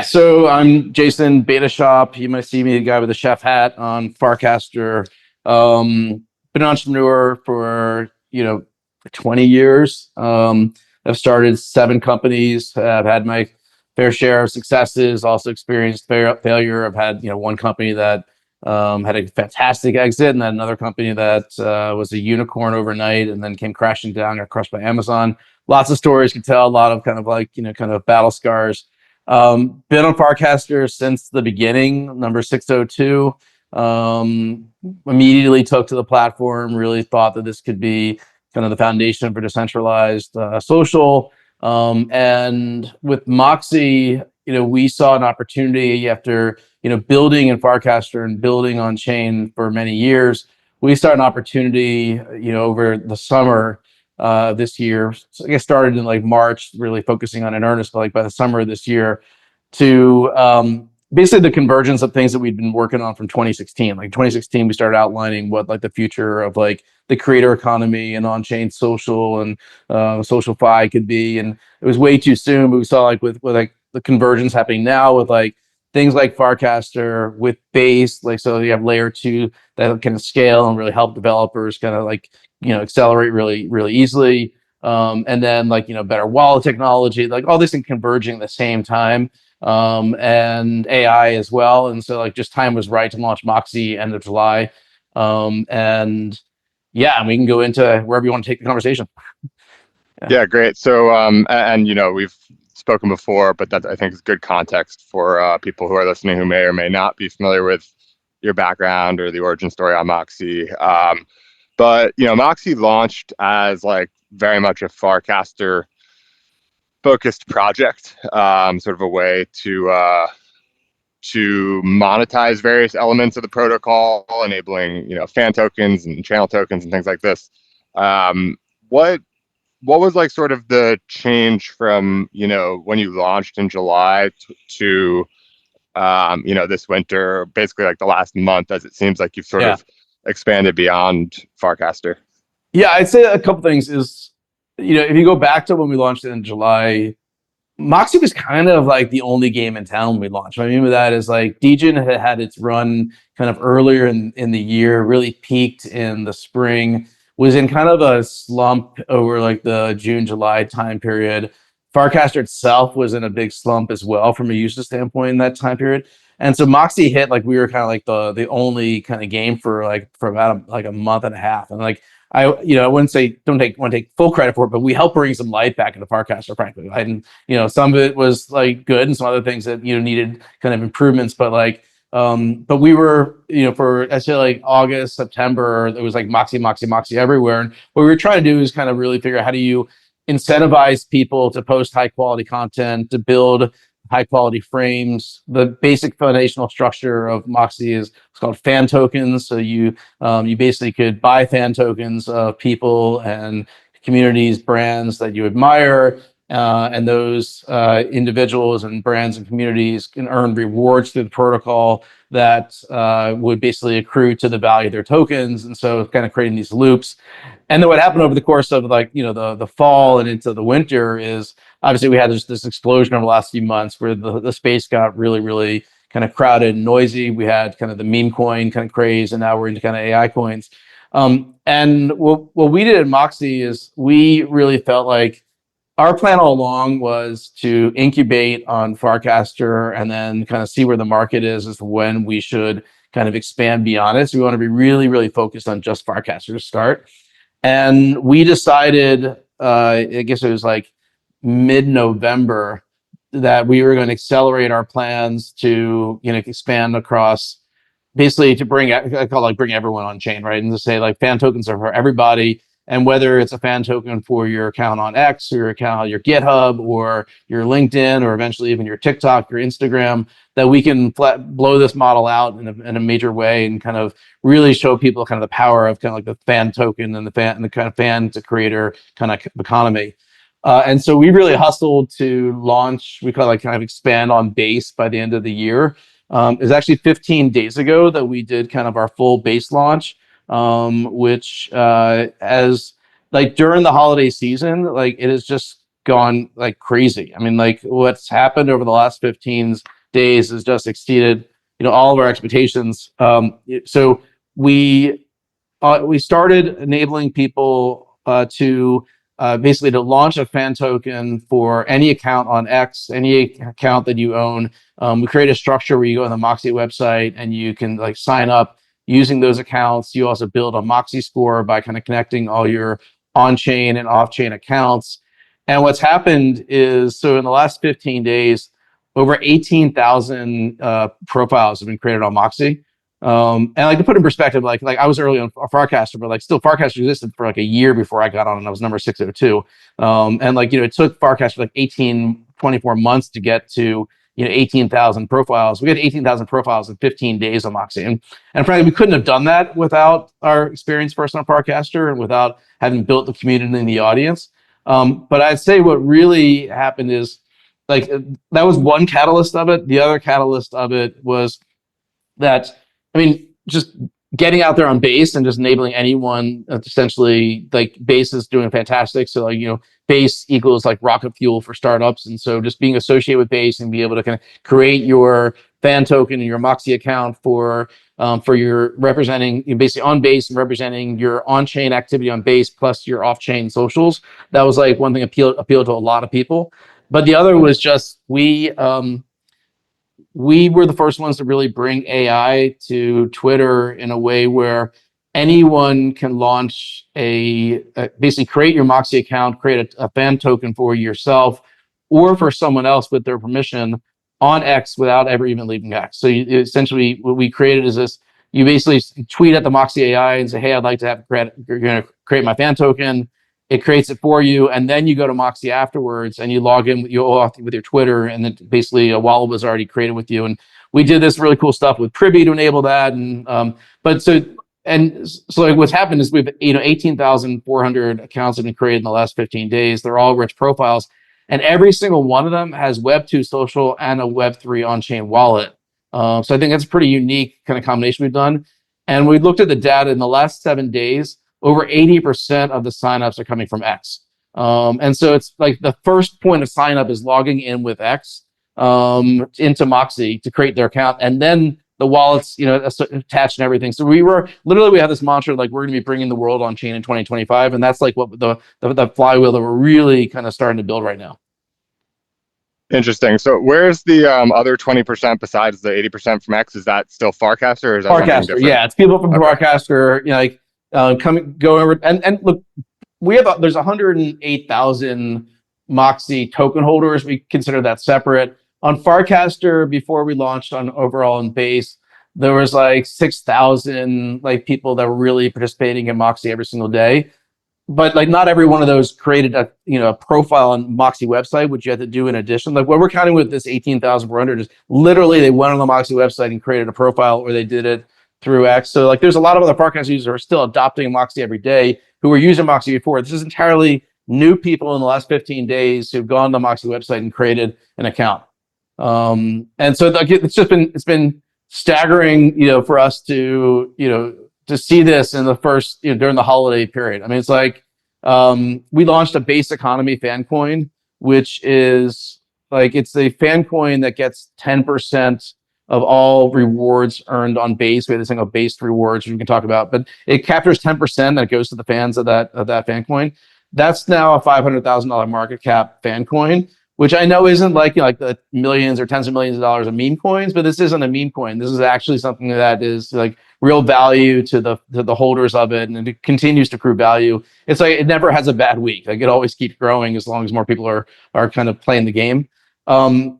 So I'm Jason Beta Shop. You might see me, the guy with the chef hat on Farcaster. Been an entrepreneur for for 20 years. I've started 7 companies. I've had my fair share of successes. Also experienced failure. I've had one company that had a fantastic exit, and then another company that was a unicorn overnight, and then came crashing down, got crushed by Amazon. Lots of stories to tell. A lot of kind of kind of battle scars. Been on Farcaster since the beginning, number 602. Immediately took to the platform, really thought that this could be kind of the foundation for decentralized social. And with Moxie, we saw an opportunity after, building in Farcaster and building on chain for many years. We saw an opportunity, over the summer this year. So I guess started in like March, really focusing on in earnest, but like by the summer of this year, to basically the convergence of things that we'd been working on from 2016. Like 2016, we started outlining what like the future of like the creator economy and on-chain social and social fi could be. And it was way too soon, but we saw like with like the convergence happening now with like things like Farcaster with Base, like so you have layer 2 that can scale and really help developers kind of like accelerate really easily. And then like better wallet technology, like all this thing converging at the same time, and AI as well. And so like just time was right to launch Moxie end of July. And yeah, and we can go into wherever you want to take the conversation. Yeah. Yeah, great. So, and we've spoken before, but that I think is good context for people who are listening who may or may not be familiar with your background or the origin story on Moxie. But Moxie launched as like very much a Farcaster focused project, sort of a way to monetize various elements of the protocol, enabling fan tokens and channel tokens and things like this. What was like sort of the change from when you launched in July to this winter, basically like the last month, as it seems like you've sort Yeah. of expanded beyond Farcaster? Yeah, I'd say a couple things is, if you go back to when we launched it in July, Moxie was kind of like the only game in town when we launched. What I mean with that is like Degen had its run kind of earlier in the year, really peaked in the spring, was in kind of a slump over like the June, July time period. Farcaster itself was in a big slump as well from a usage standpoint in that time period. And so Moxie hit like we were kind of like the only kind of game for about like a month and a half. And like I wouldn't say want to take full credit for it, but we helped bring some life back into Farcaster, frankly. And some of it was like good, and some other things that needed kind of improvements. But like, but we were for I say like August, September, it was like Moxie everywhere. And what we were trying to do is kind of really figure out how do you incentivize people to post high quality content, to build high quality frames. The basic foundational structure of Moxie is it's called fan tokens. So you basically could buy fan tokens of people and communities, brands that you admire, and those individuals and brands and communities can earn rewards through the protocol that would basically accrue to the value of their tokens. And so kind of creating these loops. And then what happened over the course of like, the fall and into the winter is obviously we had this explosion over the last few months where the space got really kind of crowded and noisy. We had kind of the meme coin kind of craze, and now we're into kind of AI coins. And what we did at Moxie is we really felt like our plan all along was to incubate on Farcaster and then kind of see where the market is as to when we should kind of expand beyond it. So we want to be really focused on just Farcaster to start. And we decided, I guess it was like mid-November, that we were going to accelerate our plans to expand across, basically to bring, I call it like bring everyone on chain, right? And to say like fan tokens are for everybody. And whether it's a fan token for your account on X or your account on your GitHub or your LinkedIn or eventually even your TikTok, your Instagram, that we can blow this model out in a major way and kind of really show people kind of the power of kind of like the fan token and the kind of fan to creator kind of economy. And so we really hustled to launch, we call it like kind of expand on Base by the end of the year. It was actually 15 days ago that we did kind of our full Base launch, which as like during the holiday season, like it has just gone like crazy. I mean, like what's happened over the last 15 days has just exceeded, all of our expectations. So we started enabling people to basically to launch a fan token for any account on X, any account that you own. We create a structure where you go on the Moxie website and you can like sign up using those accounts. You also build a Moxie score by kind of connecting all your on-chain and off-chain accounts. And what's happened is, so in the last 15 days, over 18,000 profiles have been created on Moxie. And like to put in perspective, like I was early on Farcaster, but like still Farcaster existed for like a year before I got on, and I was number 602. And like, it took Farcaster like 18, 24 months to get to, 18,000 profiles. We had 18,000 profiles in 15 days on Moxie. And frankly, we couldn't have done that without our experience first on Farcaster and without having built the community and the audience. But I'd say what really happened is like, that was one catalyst of it. The other catalyst of it was that, I mean, just getting out there on Base and just enabling anyone, essentially, like Base is doing fantastic. So like, Base equals like rocket fuel for startups. And so just being associated with Base and be able to kind of create your fan token and your Moxie account for your representing, basically on Base and representing your on-chain activity on Base plus your off-chain socials. That was like one thing appealed to a lot of people. But the other was just we were the first ones to really bring AI to Twitter in a way where anyone can launch basically create your Moxie account, create a fan token for yourself or for someone else with their permission on X without ever even leaving X. So essentially what we created is this, you basically tweet at the Moxie AI and say, hey, I'd like to you're going to create my fan token. It creates it for you, and then you go to Moxie afterwards, and you log in with your Twitter, and then basically a wallet was already created with you. And we did this really cool stuff with Privy to enable that. And so like what's happened is we've 18,400 accounts have been created in the last 15 days. They're all rich profiles, and every single one of them has Web2 social and a Web3 on-chain wallet. So I think that's a pretty unique kind of combination we've done. And we looked at the data in the last 7 days. Over 80% of the signups are coming from X. And so it's like the first point of signup is logging in with X into Moxie to create their account. And then the wallets, attached and everything. So we have this mantra, like we're going to be bringing the world on chain in 2025. And that's like what the flywheel that we're really kind of starting to build right now. Interesting. So where's the other 20% besides the 80% from X? Is that still Farcaster or is that something different? Yeah, it's people from Farcaster, go over and look, there's 108,000 Moxie token holders. We consider that separate. On Farcaster, before we launched on overall and Base, there was like 6,000 like people that were really participating in Moxie every single day. But like not every one of those created a profile on Moxie website, which you had to do in addition. Like what we're counting with this 18,400 is literally they went on the Moxie website and created a profile, or they did it through X. So like there's a lot of other Farcaster users who are still adopting Moxie every day who were using Moxie before. This is entirely new people in the last 15 days who've gone to the Moxie website and created an account. And so like it's been staggering, for us to see this in the first, during the holiday period. I mean, it's like we launched a Base Economy fan coin, which is like, it's a fan coin that gets 10% of all rewards earned on Base. We have this thing called Base rewards, which we can talk about, but it captures 10% that goes to the fans of that fan coin. That's now a $500,000 market cap fan coin, which I know isn't like the millions or tens of millions of dollars of meme coins, but this isn't a meme coin. This is actually something that is like real value to the holders of it, and it continues to accrue value. It's like it never has a bad week. Like it always keeps growing as long as more people are kind of playing the game. And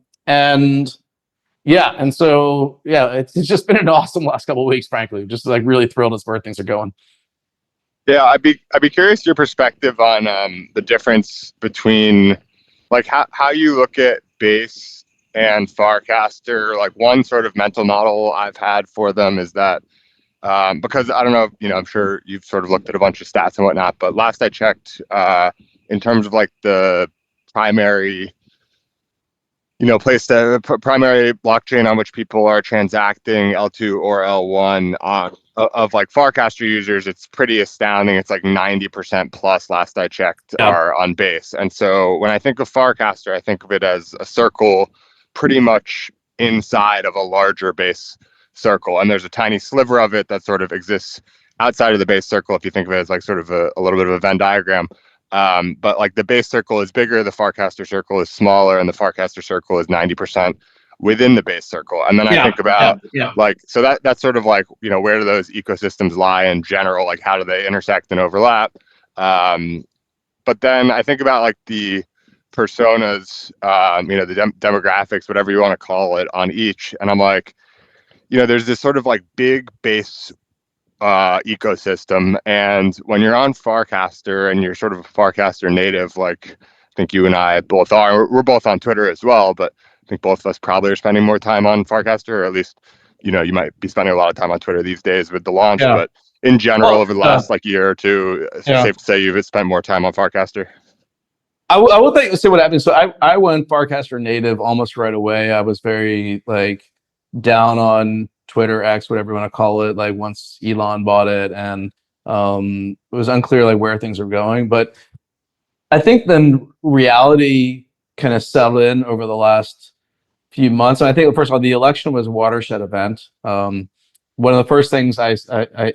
so it's just been an awesome last couple of weeks, frankly. Just like really thrilled as where things are going. Yeah, I'd be curious your perspective on the difference between like how you look at Base and Farcaster. Like one sort of mental model I've had for them is that because I don't know, I'm sure you've sort of looked at a bunch of stats and whatnot, but last I checked, in terms of like the primary primary blockchain on which people are transacting L2 or L1 on of like Farcaster users, it's pretty astounding. It's like 90% plus last I checked Yeah. are on base. And so when I think of Farcaster, I think of it as a circle pretty much inside of a larger base circle. And there's a tiny sliver of it that sort of exists outside of the base circle, if you think of it as like sort of a little bit of a Venn diagram. But like the base circle is bigger, the Farcaster circle is smaller, and the Farcaster circle is 90% within the base circle. And then I think about like, so that's sort of like, where do those ecosystems lie in general? Like, how do they intersect and overlap? But then I think about like the personas, the demographics, whatever you want to call it, on each. And I'm like, there's this sort of like big base ecosystem. And when you're on Farcaster and you're sort of a Farcaster native, like I think you and I both are, we're both on Twitter as well, but I think both of us probably are spending more time on Farcaster, or at least, you might be spending a lot of time on Twitter these days with the launch, but in general, over the last like year or two, it's safe to say you've spent more time on Farcaster. I will say what happened. So I went Farcaster native almost right away. I was very like down on Twitter, X, whatever you want to call it, like once Elon bought it, and it was unclear like where things were going. But I think then reality kind of settled in over the last few months. And I think, first of all, the election was a watershed event. One of the first things I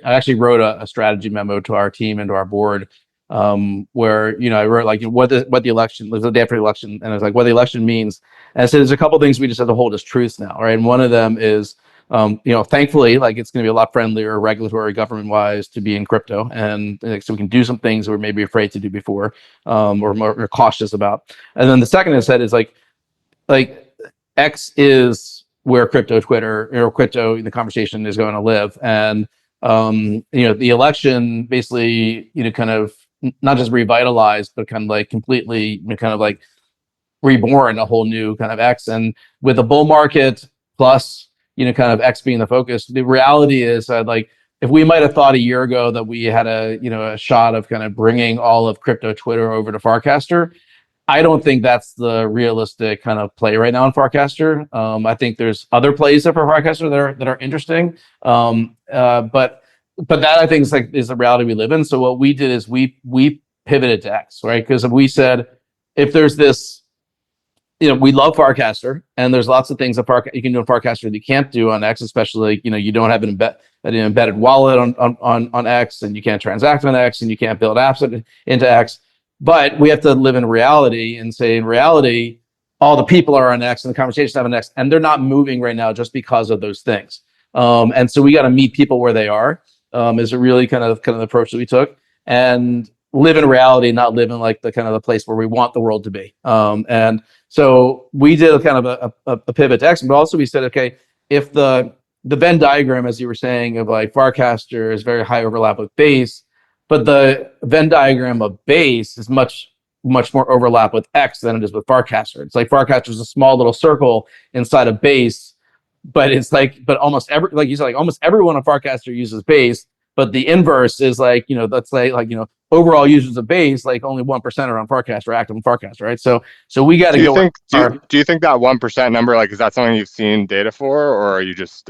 actually wrote a strategy memo to our team and to our board, where I wrote like what the election was the day after the election, and I was like what the election means. And I said there's a couple things we just have to hold as truths now, right? And one of them is thankfully, like it's going to be a lot friendlier regulatory government wise to be in crypto, and so we can do some things we were maybe afraid to do before, or more cautious about. And then the second I said is like X is where crypto Twitter or crypto the conversation is going to live. And the election basically kind of not just revitalized, but kind of like completely kind of like reborn a whole new kind of X. And with the bull market plus kind of X being the focus, the reality is that like if we might have thought a year ago that we had a shot of kind of bringing all of crypto Twitter over to Farcaster, I don't think that's the realistic kind of play right now in Farcaster. I think there's other plays for Farcaster that are interesting, but that I think is the reality we live in. So what we did is we pivoted to X, right? Because we said if there's this, we love Farcaster, and there's lots of things that you can do in Farcaster that you can't do on X, especially you don't have an embedded wallet on X, and you can't transact on X, and you can't build apps into X. But we have to live in reality and say, in reality, all the people are on X and the conversations have on X, and they're not moving right now just because of those things. And so we got to meet people where they are. Is a really kind of the approach that we took, and live in reality, not live in like the kind of the place where we want the world to be. And so we did a kind of a pivot to X, but also we said, okay, if the Venn diagram, as you were saying, of like Farcaster is very high overlap with base, but the Venn diagram of base is much more overlap with X than it is with Farcaster. It's like Farcaster is a small little circle inside of base, but it's like, almost like you said, like almost everyone on Farcaster uses base, but the inverse is like, let's say like, overall users of base, like only 1% are on Farcaster, active on Farcaster, right? So we got to go. Do you think that 1% number, like, is that something you've seen data for, or are you just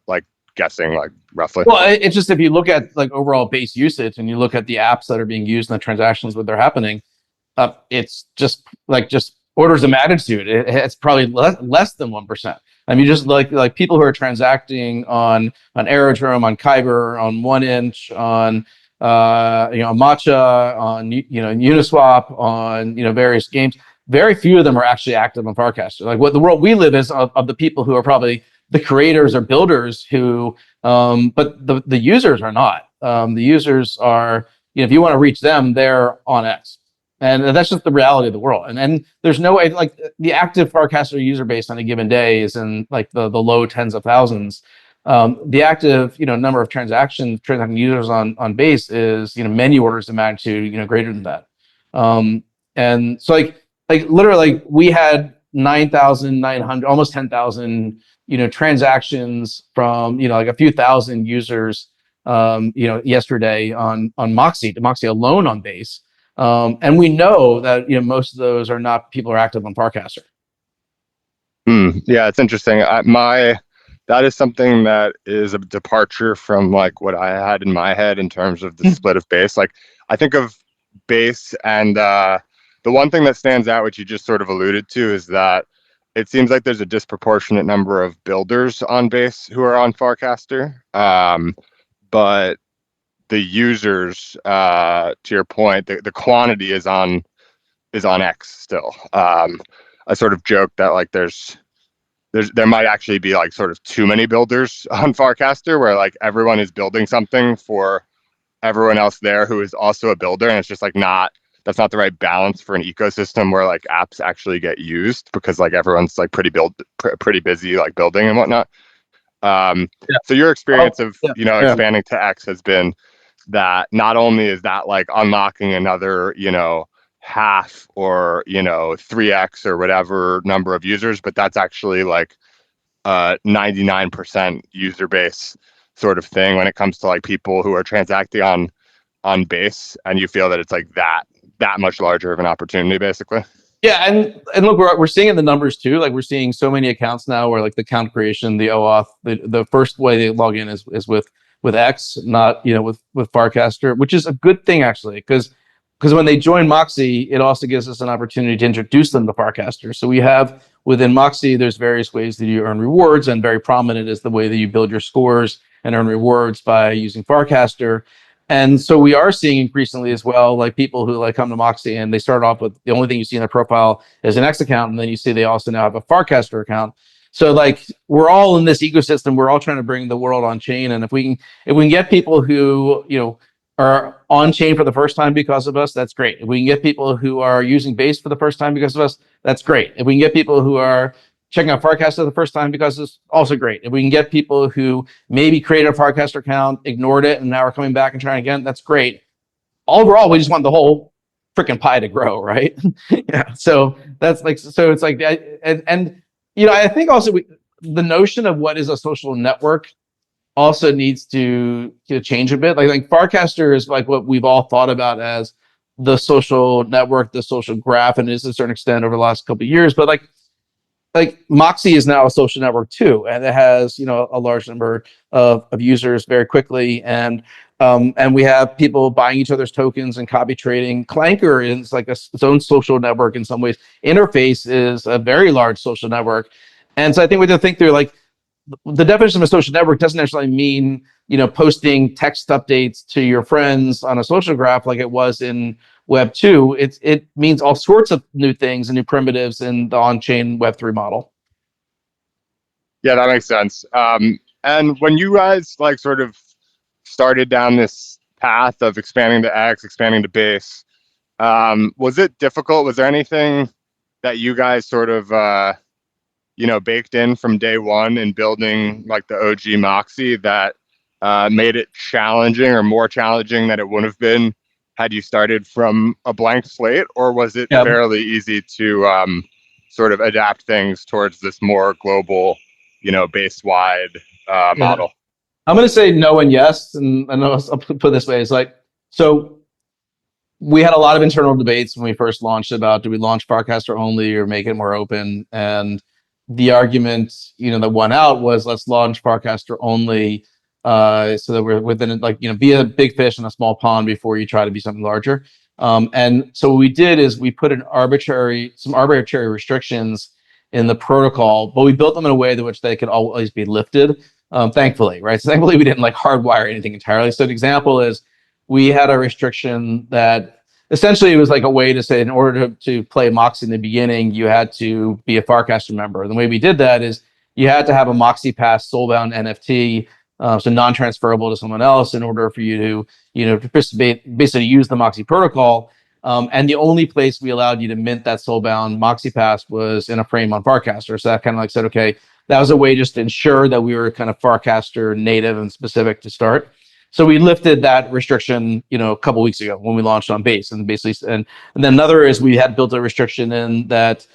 like guessing, like roughly? Well, it's just if you look at like overall base usage and you look at the apps that are being used and the transactions that are happening, it's just orders of magnitude. It's probably less than 1%. I mean, just like people who are transacting on Aerodrome, on Kyber, on 1inch, on Matcha, on Uniswap, on various games. Very few of them are actually active on Farcaster. Like what the world we live is of the people who are probably the creators or builders who, but the users are not. The users are, if you want to reach them, they're on X. And that's just the reality of the world. And there's no way, like the active Farcaster user base on a given day is in like the low tens of thousands. The active, number of transacting users on base is, many orders of magnitude, greater than that. And so like literally like we had 9,900, almost 10,000, transactions from, like a few thousand users, yesterday on Moxie alone on base. And we know that most of those are not people who are active on Farcaster. Yeah, it's interesting. That that is something that is a departure from like what I had in my head in terms of the split of base. Like I think of base and the one thing that stands out, which you just sort of alluded to, is that it seems like there's a disproportionate number of builders on base who are on Farcaster. But the users, to your point, the quantity is on X still. I sort of joke that like there might actually be like sort of too many builders on Farcaster, where like everyone is building something for everyone else there who is also a builder, and it's just like that's not the right balance for an ecosystem where like apps actually get used, because like everyone's like pretty busy like building and whatnot. So your experience of expanding to X has been that not only is that like unlocking another half or 3x or whatever number of users, but that's actually like 99% user base sort of thing when it comes to like people who are transacting on base, and you feel that it's like that much larger of an opportunity basically. Yeah, and look, we're seeing in the numbers too. Like we're seeing so many accounts now where like the account creation, the OAuth, the first way they log in is with X, not with Farcaster, which is a good thing actually, because when they join Moxie, it also gives us an opportunity to introduce them to Farcaster. So we have within Moxie, there's various ways that you earn rewards, and very prominent is the way that you build your scores and earn rewards by using Farcaster. And so we are seeing increasingly as well, like people who like come to Moxie and they start off with the only thing you see in their profile is an X account, and then you see they also now have a Farcaster account. So like we're all in this ecosystem, we're all trying to bring the world on chain, and if we can get people who are on chain for the first time because of us, that's great. If we can get people who are using Base for the first time because of us, that's great. If we can get people who are checking out Farcaster the first time because it's also great. If we can get people who maybe created a Farcaster account, ignored it, and now are coming back and trying again, that's great. Overall, we just want the whole freaking pie to grow, right? Yeah. So that's like, so it's like, and I think also the notion of what is a social network also needs to change a bit. Like Farcaster is like what we've all thought about as the social network, the social graph, and it is to a certain extent over the last couple of years. But like Moxie is now a social network too, and it has a large number of users very quickly, and we have people buying each other's tokens and copy trading. Clanker is like its own social network in some ways. Interface is a very large social network, and so I think we have to think through like the definition of a social network doesn't necessarily mean posting text updates to your friends on a social graph like it was in Web 2. It means all sorts of new things and new primitives in the on-chain Web 3 model. Yeah, that makes sense. And when you guys like sort of started down this path of expanding to X, expanding to Base, was it difficult? Was there anything that you guys sort of baked in from day one in building like the OG Moxie that made it challenging or more challenging than it would have been had you started from a blank slate? Or was it fairly easy to sort of adapt things towards this more global, base-wide model? I'm going to say no and yes, and I'll put it this way. It's like, so we had a lot of internal debates when we first launched about, do we launch Farcaster only or make it more open? And the argument, that won out was, let's launch Farcaster only, so that we're within be a big fish in a small pond before you try to be something larger. And so what we did is we put some arbitrary restrictions in the protocol, but we built them in a way that which they could always be lifted. Thankfully, right? So thankfully we didn't like hardwire anything entirely. So an example is we had a restriction that essentially it was like a way to say, in order to play Moxie in the beginning, you had to be a Farcaster member. And the way we did that is you had to have a Moxie Pass soulbound NFT, so non-transferable to someone else, in order for you to, participate, basically use the Moxie protocol. And the only place we allowed you to mint that soulbound Moxie Pass was in a frame on Farcaster. So that kind of like said, okay, that was a way just to ensure that we were kind of Farcaster native and specific to start. So we lifted that restriction, a couple weeks ago when we launched on Base, and basically, and then another is we had built a restriction in that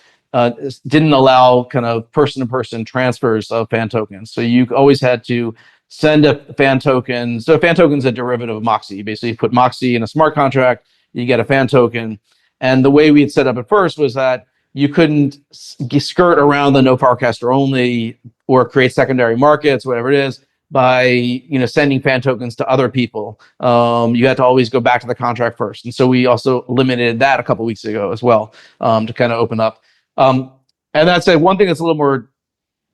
didn't allow kind of person-to-person transfers of fan tokens. So you always had to send a fan token. So a fan token is a derivative of Moxie. You basically put Moxie in a smart contract, you get a fan token. And the way we had set up at first was that you couldn't skirt around the no forecaster only or create secondary markets, whatever it is, by sending fan tokens to other people. You had to always go back to the contract first, and so we also limited that a couple weeks ago as well, to kind of open up. And that's one thing that's a little more.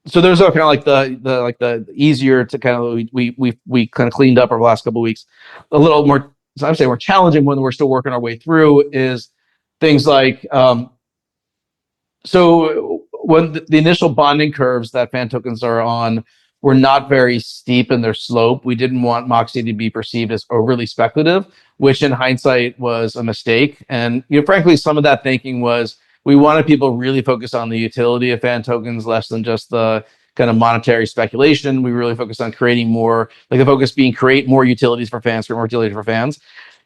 So there's kind of like the easier to kind of we kind of cleaned up over the last couple of weeks. A little more, so I'm saying more challenging when we're still working our way through is things like so when the initial bonding curves that fan tokens are on were not very steep in their slope, we didn't want Moxie to be perceived as overly speculative, which in hindsight was a mistake. And frankly, some of that thinking was we wanted people really focused on the utility of fan tokens less than just the kind of monetary speculation. We really focused on creating more, like the focus being create more utilities for fans, create more utility for fans.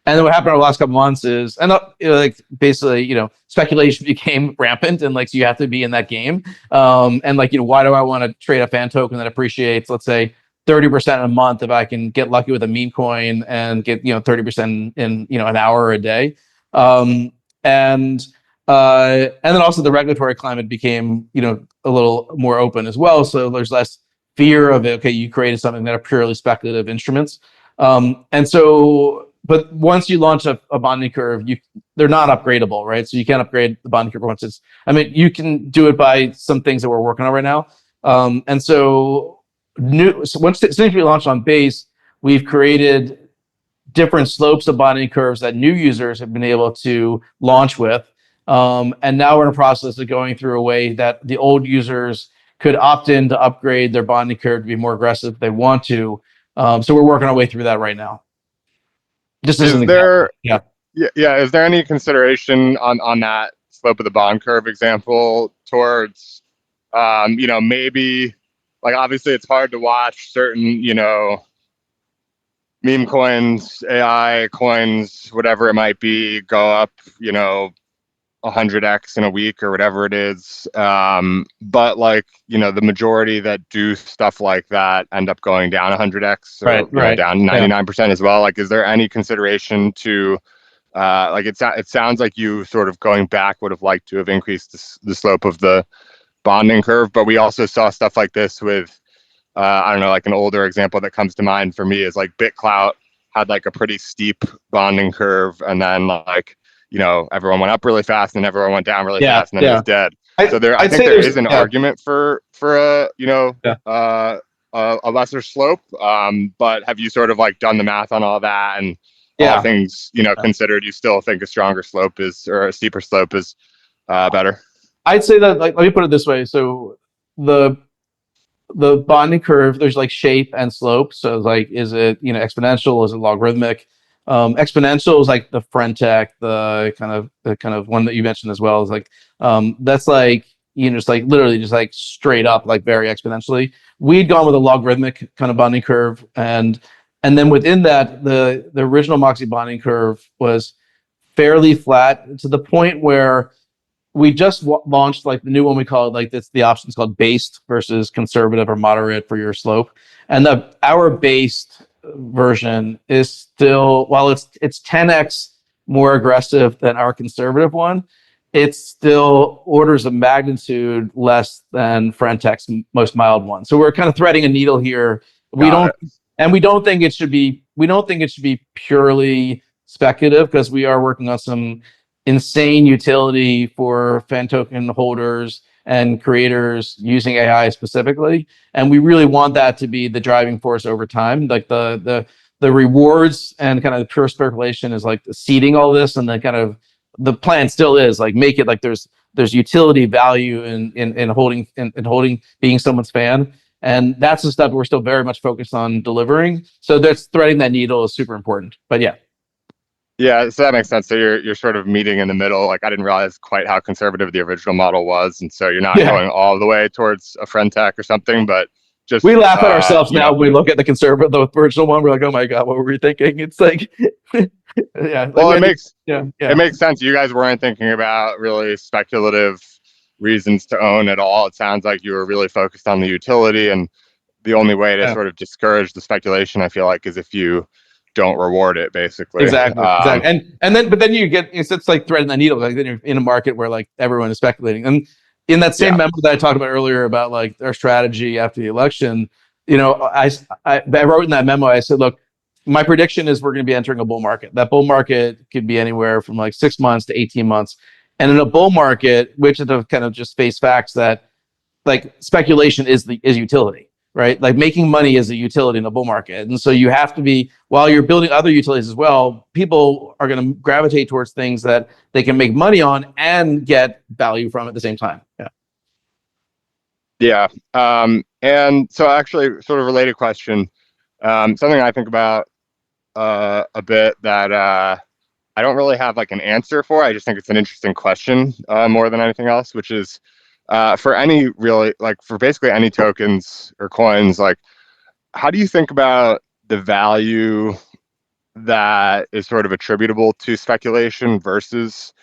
And then what happened over the last couple months is, and like basically, speculation became rampant, and like so you have to be in that game. And like why do I want to trade a fan token that appreciates, let's say, 30% a month if I can get lucky with a meme coin and get 30% in an hour or a day. And then also the regulatory climate became a little more open as well. So there's less fear of it. Okay, you created something that are purely speculative instruments, and so. But once you launch a bonding curve, they're not upgradable, right? So you can't upgrade the bonding curve once it's. I mean, you can do it by some things that we're working on right now. And so since we launched on Base, we've created different slopes of bonding curves that new users have been able to launch with. And now we're in a process of going through a way that the old users could opt in to upgrade their bonding curve to be more aggressive if they want to. So we're working our way through that right now. Just as an example. Is there any consideration on that slope of the bond curve example towards, maybe like obviously it's hard to watch certain, meme coins, AI coins, whatever it might be, go up, 100x in a week or whatever it is. But like, the majority that do stuff like that end up going down 100x or down 99% as well. Like, is there any consideration to, it sounds like you sort of going back would have liked to have increased the slope of the bonding curve, but we also saw stuff like this with, I don't know, like an older example that comes to mind for me is like BitClout had like a pretty steep bonding curve, and then like, everyone went up really fast and everyone went down really fast, and then it was dead. I think there is an argument for a a lesser slope. But have you sort of like done the math on all that and all things considered? You still think a stronger slope or a steeper slope is better? I'd say that, like, let me put it this way. So the bonding curve, there's like shape and slope. So like, is it exponential? Is it logarithmic? Exponential is like the Frentech, the kind of one that you mentioned as well, is like that's like just like literally just like straight up, like very exponentially. We'd gone with a logarithmic kind of bonding curve, and then within that, the original Moxie bonding curve was fairly flat to the point where we just launched like the new one we call it, like this, the options called based versus conservative or moderate for your slope, and our based version is still, while it's 10x more aggressive than our conservative one, it's still orders of magnitude less than Frentech's most mild one. So we're kind of threading a needle here. We don't think it should be purely speculative, because we are working on some insane utility for fan token holders and creators using AI specifically, and we really want that to be the driving force over time. Like the rewards and kind of the pure speculation is like seeding all this, and then kind of the plan still is like make it like there's utility value in holding being someone's fan, and that's the stuff we're still very much focused on delivering. So that's threading that needle is super important. But yeah, so that makes sense. So you're sort of meeting in the middle. Like, I didn't realize quite how conservative the original model was, and so you're not going all the way towards a Frentech or something, but just we laugh at ourselves now when we look at the original one. We're like, oh my god, what were we thinking? It's like, well, it makes sense. You guys weren't thinking about really speculative reasons to own at all. It sounds like you were really focused on the utility, and the only way to sort of discourage the speculation, I feel like, is if you don't reward it, basically. Exactly. But then you get, it's like threading the needle. Like then you're in a market where like everyone is speculating. And in that same memo that I talked about earlier about like our strategy after the election, I wrote in that memo, I said, look, my prediction is we're going to be entering a bull market. That bull market could be anywhere from like 6 months to 18 months. And in a bull market, which is to kind of just face facts that like speculation is utility, right? Like making money is a utility in a bull market. And so you have to be, while you're building other utilities as well, people are going to gravitate towards things that they can make money on and get value from at the same time. Yeah. Yeah. And so actually sort of related question, something I think about a bit that I don't really have like an answer for. I just think it's an interesting question more than anything else, which is for any really, like for basically any tokens or coins, like how do you think about the value that is sort of attributable to speculation versus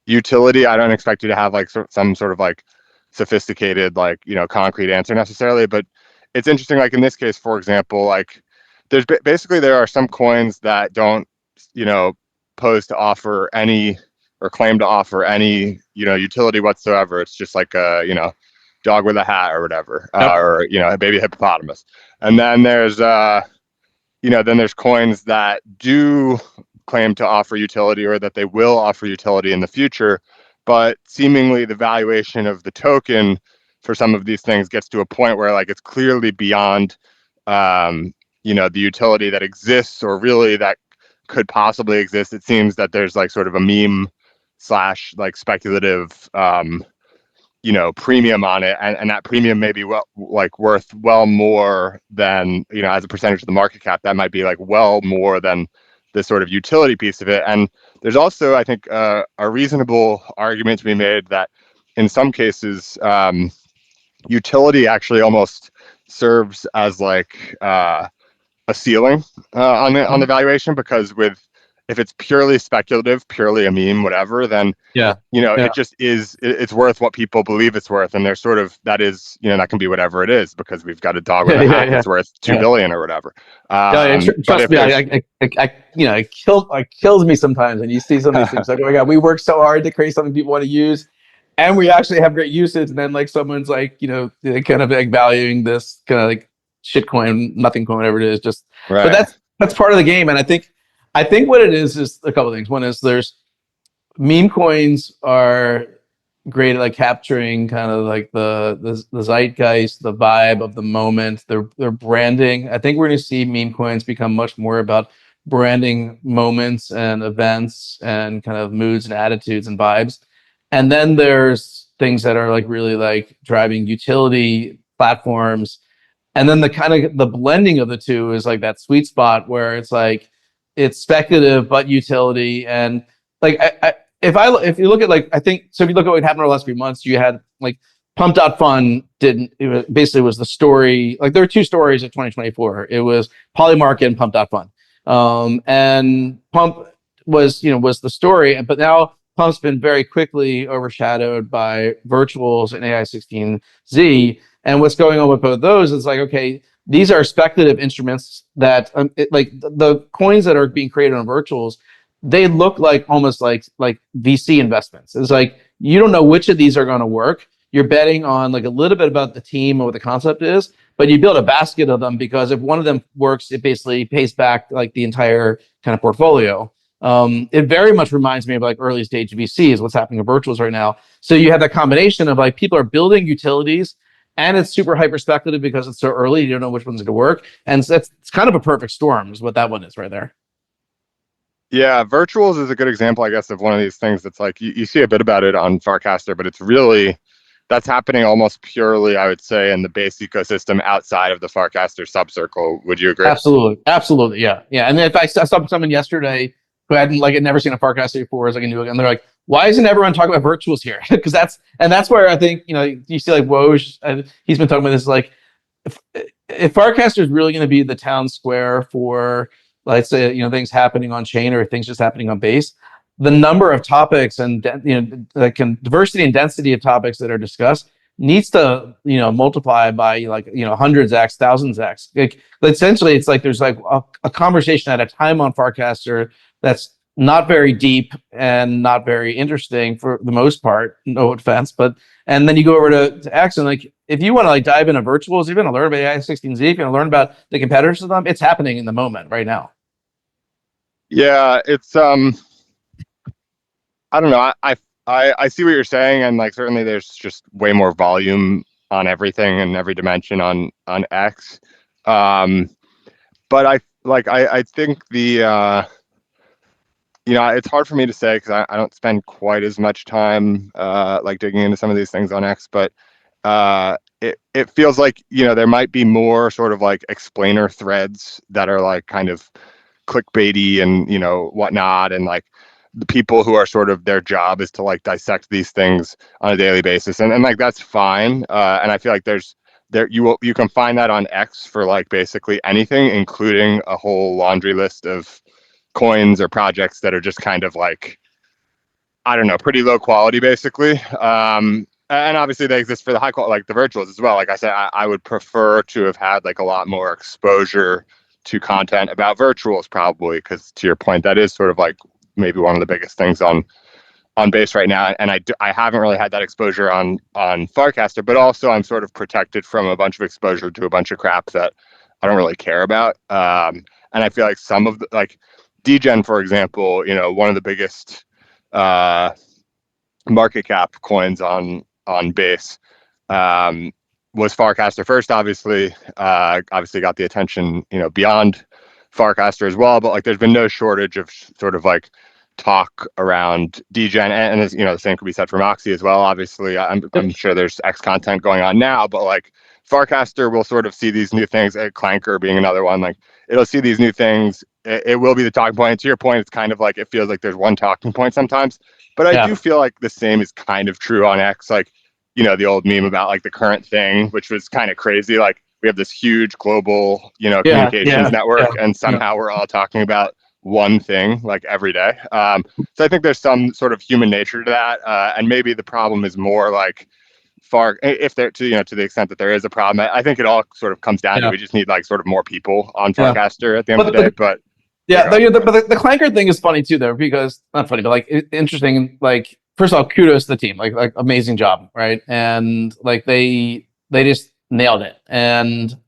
utility? I don't expect you to have like some sort of like sophisticated, like, concrete answer necessarily, but it's interesting. Like in this case, for example, like there's basically there are some coins that don't, pose to offer any or claim to offer any, utility whatsoever. It's just like a, dog with a hat or whatever, or, a baby hippopotamus. And then there's, then there's coins that do claim to offer utility or that they will offer utility in the future, but seemingly the valuation of the token for some of these things gets to a point where like it's clearly beyond, the utility that exists or really that could possibly exist. It seems that there's like sort of a meme / like speculative, premium on it, and that premium may be worth well more than, as a percentage of the market cap, that might be like well more than the sort of utility piece of it. And there's also, I think, a reasonable argument to be made that in some cases, utility actually almost serves as like a ceiling on the valuation, because if it's purely speculative, purely a meme, whatever, then it just is, it's worth what people believe it's worth, and there's sort of that is, that can be whatever it is, because we've got a dog with a hat that's worth 2 billion or whatever. Trust me, it kills me sometimes when you see some of these things like, oh my god, we work so hard to create something people want to use, and we actually have great usage, and then like someone's like, they kind of like valuing this kind of like shit coin, nothing coin, whatever it is, just right. But that's part of the game. And I think what it is a couple of things. One is there's meme coins are great at like capturing kind of like the zeitgeist, the vibe of the moment, their branding. I think we're going to see meme coins become much more about branding moments and events and kind of moods and attitudes and vibes. And then there's things that are like really like driving utility platforms. And then the kind of the blending of the two is like that sweet spot where it's like it's speculative but utility. And like if you look at like, I think so, if you look at what happened over the last few months, you had like Pump.Fun basically was the story. Like there were two stories of 2024. It was Polymarket and Pump.Fun. And Pump was the story, but now Pump's been very quickly overshadowed by Virtuals and AI16Z. And what's going on with both of those is like, okay, these are speculative instruments that like the coins that are being created on Virtuals, they look like almost like VC investments. It's like, you don't know which of these are going to work. You're betting on like a little bit about the team or what the concept is, but you build a basket of them because if one of them works, it basically pays back like the entire kind of portfolio. It very much reminds me of like early stage VCs, what's happening in Virtuals right now. So you have that combination of like people are building utilities, and it's super hyper speculative because it's so early, you don't know which one's going to work. And so it's kind of a perfect storm is what that one is right there. Yeah, Virtuals is a good example, I guess, of one of these things that's like, you see a bit about it on Farcaster, but it's really, that's happening almost purely, I would say, in the base ecosystem outside of the Farcaster subcircle. Would you agree? Absolutely. Yeah. And then if I saw someone yesterday who hadn't like had never seen a Farcaster before, is like a new, and they're like, why isn't everyone talking about Virtuals here? Because that's where I think, you see like Woj, he's been talking about this, like if Farcaster is really going to be the town square for, let's say, things happening on chain or things just happening on base, the number of topics and diversity and density of topics that are discussed needs to, multiply by like, hundreds X, thousands X. Like essentially it's like there's like a conversation at a time on Farcaster that's not very deep and not very interesting for the most part. No offense, but and then you go over to X, and like if you want to like dive into virtuals, if you want to learn about AI16Z, if you want to learn about the competitors of them, it's happening in the moment right now. Yeah, it's I don't know. I see what you're saying, and like certainly there's just way more volume on everything and every dimension on X. But I think the it's hard for me to say because I don't spend quite as much time like digging into some of these things on X, but it feels like there might be more sort of like explainer threads that are like kind of clickbaity and whatnot, and like the people who are sort of their job is to like dissect these things on a daily basis, and like that's fine, and I feel like you can find that on X for like basically anything, including a whole laundry list of coins or projects that are just kind of like, I don't know, pretty low quality basically. And obviously they exist for the high quality, like the virtuals as well. Like I said, I would prefer to have had like a lot more exposure to content about virtuals probably, because to your point, that is sort of like maybe one of the biggest things on base right now. And I haven't really had that exposure on Farcaster, but also I'm sort of protected from a bunch of exposure to a bunch of crap that I don't really care about. And I feel like some of the, like Degen, for example, one of the biggest market cap coins on base was Farcaster first, obviously got the attention, beyond Farcaster as well. But like, there's been no shortage of sort of like talk around Degen, and the same could be said for Moxie as well. Obviously, I'm sure there's X content going on now, but like Farcaster will sort of see these new things. Clanker being another one, like it'll see these new things. It will be the talking point. And to your point, it's kind of like it feels like there's one talking point sometimes, but I do feel like the same is kind of true on X. Like, the old meme about like the current thing, which was kind of crazy. Like we have this huge global, communications network, and somehow we're all talking about one thing like every day. So I think there's some sort of human nature to that, and maybe the problem is more like if there to the extent that there is a problem. I think it all sort of comes down to we just need like sort of more people on Farcaster at the end of the day. But the Clanker thing is funny too, though, because not funny, but like interesting. Like first of all, kudos to the team, like amazing job, right? And like they just nailed it.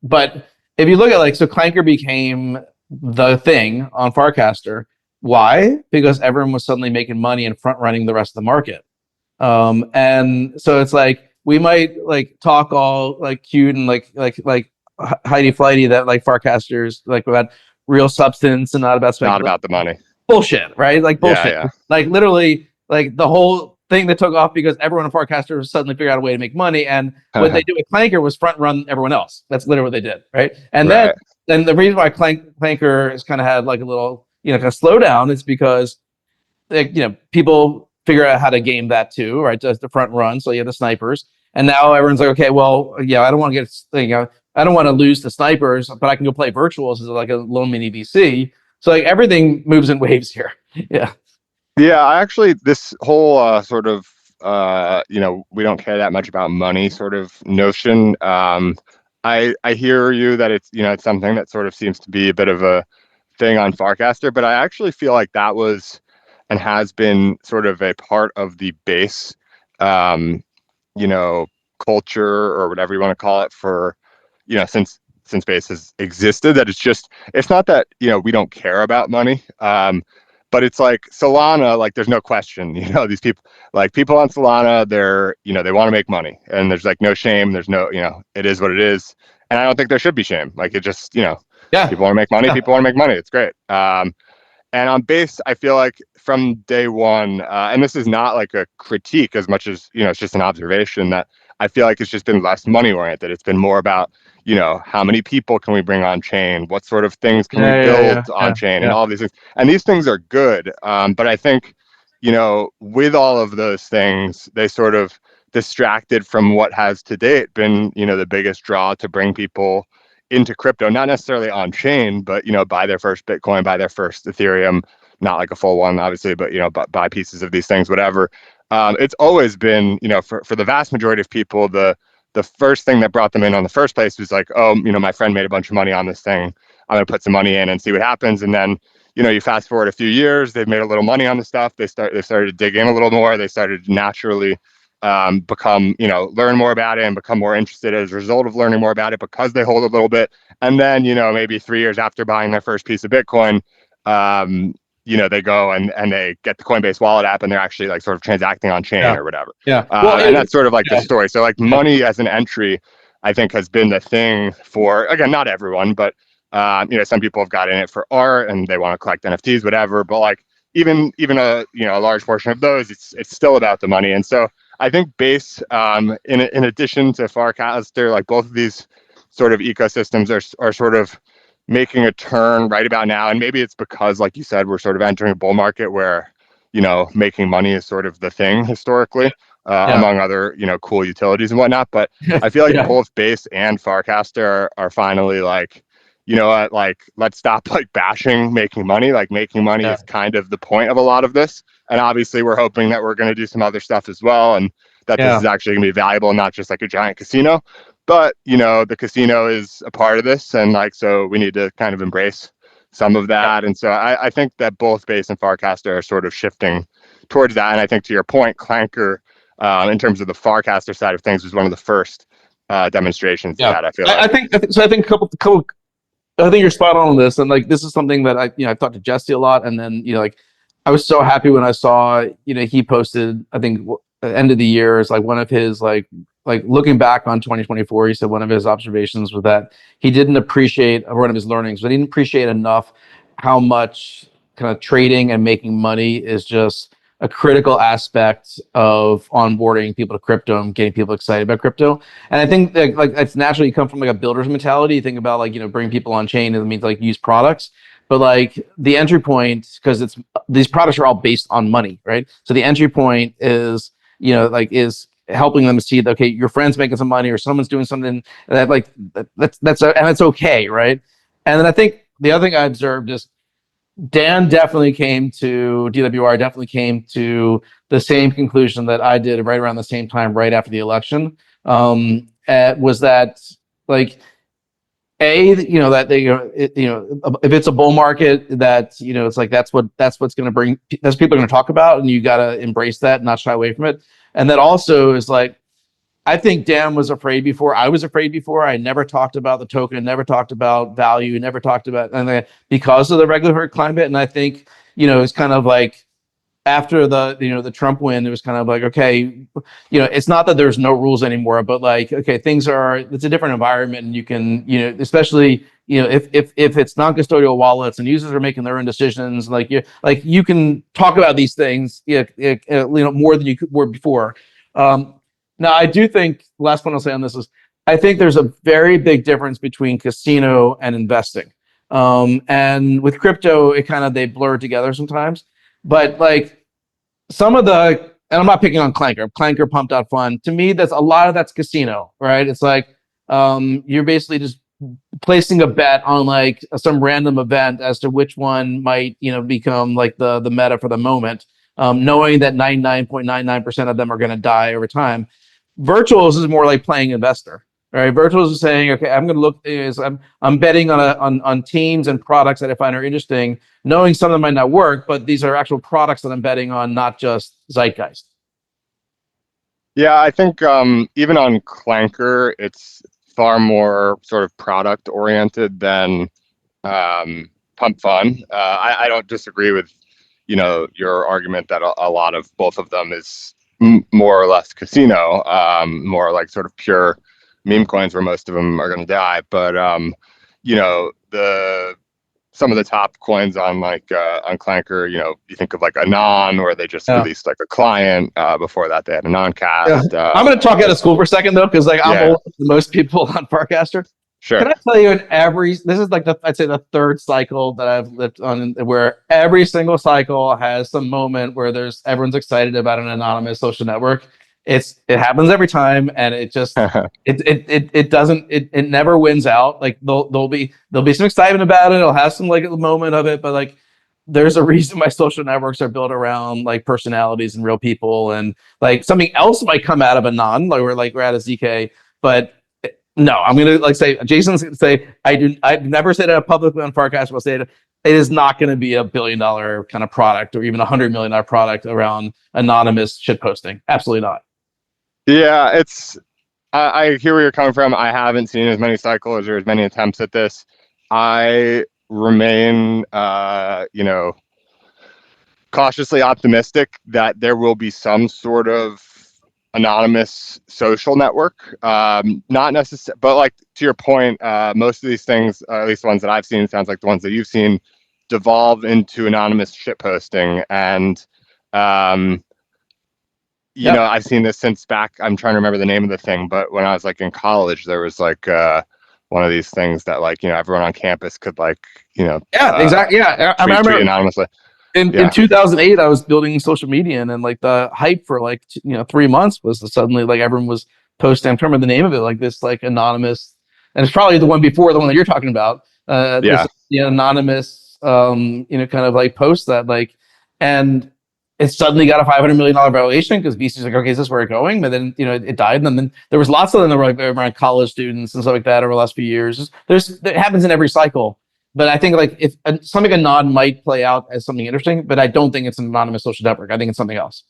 But if you look at like, so Clanker became the thing on Farcaster. Why? Because everyone was suddenly making money and front running the rest of the market. And so it's like we might like talk all like cute and like Heidi Flighty that like Farcasters like about real substance and not about not about the money. Bullshit, right? Like bullshit. Yeah. Like literally, like the whole thing that took off because everyone in Farcaster suddenly figured out a way to make money, and what they did with Clanker was front run everyone else. That's literally what they did, right? And then the reason why Clanker has kind of had like a little kind of slowdown is because like, people figure out how to game that too, right? Just the front run, so you have the snipers, and now everyone's like, okay, well, I don't want to get I don't want to lose the snipers, but I can go play virtuals as like a little mini VC. So like everything moves in waves here. Yeah. Yeah, I actually, this whole sort of, we don't care that much about money sort of notion. I hear you that it's, it's something that sort of seems to be a bit of a thing on Farcaster, but I actually feel like that was and has been sort of a part of the base, culture or whatever you want to call it for, since base has existed, that it's not that, we don't care about money. But it's like Solana, like there's no question, these people on Solana, they're, they want to make money, and there's like no shame. There's no, it is what it is. And I don't think there should be shame. Like it just, people want to make money. People want to make money. It's great. And on base, I feel like from day one, and this is not like a critique as much as, it's just an observation that I feel like it's just been less money oriented. It's been more about, how many people can we bring on chain? What sort of things can we build on chain and all these things? And these things are good. But I think, with all of those things, they sort of distracted from what has to date been, the biggest draw to bring people into crypto, not necessarily on chain, but, buy their first Bitcoin, buy their first Ethereum, not like a full one, obviously, but, buy pieces of these things, whatever. It's always been, for the vast majority of people, the the first thing that brought them in on the first place was like, oh, my friend made a bunch of money on this thing. I'm going to put some money in and see what happens. And then, you fast forward a few years, they've made a little money on the stuff. They started to dig in a little more. They started to naturally become, learn more about it and become more interested as a result of learning more about it because they hold a little bit. And then, maybe 3 years after buying their first piece of Bitcoin, they go and they get the Coinbase wallet app and they're actually like sort of transacting on chain or whatever. Yeah. And that's sort of like the story. So like money as an entry, I think has been the thing for, again, not everyone, but some people have got in it for art and they want to collect NFTs, whatever. But like even a large portion of those, it's still about the money. And so I think Base, in addition to Farcaster, like both of these sort of ecosystems are sort of making a turn right about now. And maybe it's because, like you said, we're sort of entering a bull market where, making money is sort of the thing historically, among other, cool utilities and whatnot. But I feel like both Base and Farcaster are finally like, you know what, like, let's stop like bashing making money. Like making money is kind of the point of a lot of this. And obviously we're hoping that we're going to do some other stuff as well. And that this is actually going to be valuable, not just like a giant casino. But, the casino is a part of this. And like, so we need to kind of embrace some of that. And so I think that both Base and Farcaster are sort of shifting towards that. And I think to your point, Clanker, in terms of the Farcaster side of things, was one of the first demonstrations of that, I feel like. I think a couple I think you're spot on this. And like, this is something that I've talked to Jesse a lot. And then, like, I was so happy when I saw, he posted, I think end of the year is like one of his like looking back on 2024, he said one of his observations was that he didn't appreciate, or one of his learnings, but he didn't appreciate enough how much kind of trading and making money is just a critical aspect of onboarding people to crypto and getting people excited about crypto. And I think that like it's naturally come from like a builder's mentality. You think about like, bring people on chain, and it means like use products. But like the entry point, because these products are all based on money, right? So the entry point is, is helping them see that, okay, your friend's making some money or someone's doing something that like and it's okay, right? And then I think the other thing I observed is DWR definitely came to the same conclusion that I did right around the same time, right after the election. Was that like that they if it's a bull market, that it's like that's what's going to bring, that's people are going to talk about, and you got to embrace that, not shy away from it. And that also is like, I think Dan was afraid before. I was afraid before. I never talked about the token, never talked about value, never talked about, and because of the regulatory climate. And I think, it's kind of like after the Trump win, it was kind of like, okay, it's not that there's no rules anymore, but like, okay, it's a different environment, and you can, especially, if it's non-custodial wallets and users are making their own decisions, like you can talk about these things, more than you were before. Now, I do think, last one I'll say on this is, I think there's a very big difference between casino and investing. And with crypto, they blur together sometimes. But like some of and I'm not picking on Clanker pumped out fun. To me, that's a lot of that's casino, right? It's like you're basically just placing a bet on like some random event as to which one might, become like the meta for the moment, knowing that 99.99% of them are going to die over time. Virtuals is more like playing investor, right? Virtuals is saying, okay, I'm going to look, I'm betting on teams and products that I find are interesting, knowing some of them might not work, but these are actual products that I'm betting on, not just zeitgeist. Yeah, I think even on Clanker, it's far more sort of product oriented than pump fun. I don't disagree with, your argument that a lot of both of them is more or less casino, more like sort of pure meme coins where most of them are going to die. But, some of the top coins on like on Clanker, you think of like Anon, where they just released like a client. Before that, they had Anoncast. I'm going to talk out of school for a second though, because like I'm older than most people on Farcaster. Sure. Can I tell you, this is like I'd say the third cycle that I've lived on, where every single cycle has some moment where everyone's excited about an anonymous social network. It happens every time, and it just it never wins out. Like there'll be some excitement about it. It'll have some like a moment of it, but like there's a reason why social networks are built around like personalities and real people, and like something else might come out of Anon, like we're at a ZK. But no, I'm gonna like say Jason's gonna say I've never said it publicly on Farcast. Will say it. It is not going to be a $1 billion kind of product or even $100 million product around anonymous shit posting. Absolutely not. Yeah, I hear where you're coming from. I haven't seen as many cycles or as many attempts at this. I remain, cautiously optimistic that there will be some sort of anonymous social network. Not necessarily, but like to your point, most of these things, at least the ones that I've seen, sounds like the ones that you've seen, devolve into anonymous shit posting. And, I've seen this since back, I'm trying to remember the name of the thing, but when I was like in college, there was like one of these things that like, everyone on campus could like, Yeah, exactly. Yeah. I tweet remember anonymously. in 2008, I was building social media, and then like the hype for like 3 months was suddenly like everyone was posting. I'm trying to remember the name of it, like this like anonymous, and it's probably the one before the one that you're talking about. This anonymous, kind of like post that like, and it suddenly got a $500 million valuation because VC's like, okay, is this where it's going? But then it died, and then there was lots of them that were like around college students and stuff like that over the last few years. It happens in every cycle. But I think like if something anon might play out as something interesting, but I don't think it's an anonymous social network. I think it's something else.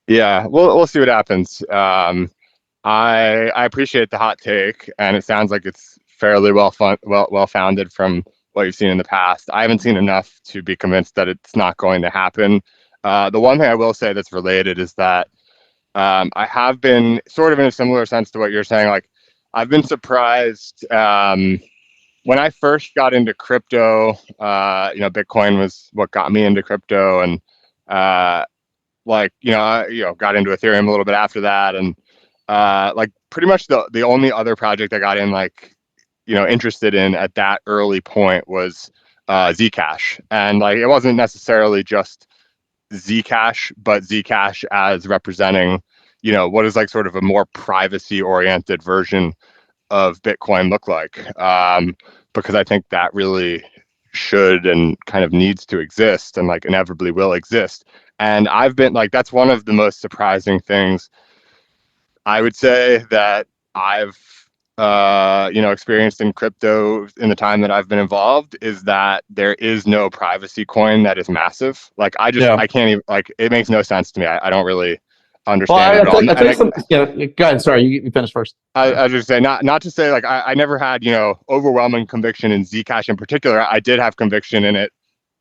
Yeah, we'll see what happens. I appreciate the hot take, and it sounds like it's fairly well founded from what you've seen in the past. I haven't seen enough to be convinced that it's not going to happen. The one thing I will say that's related is that I have been sort of in a similar sense to what you're saying. Like I've been surprised. When I first got into crypto, Bitcoin was what got me into crypto, and got into Ethereum a little bit after that, and like pretty much the only other project I got in interested in at that early point was Zcash, and like it wasn't necessarily just Zcash, but Zcash as representing what is like sort of a more privacy oriented version of Bitcoin look like, because I think that really should and kind of needs to exist and like inevitably will exist. And I've been like, that's one of the most surprising things I would say that I've experienced in crypto in the time that I've been involved, is that there is no privacy coin that is massive. Like I can't even, like, it makes no sense to me. I don't really understand it at all. Go ahead. Sorry, you finish first. I was just say not to say like I never had overwhelming conviction in Zcash in particular. I did have conviction in it,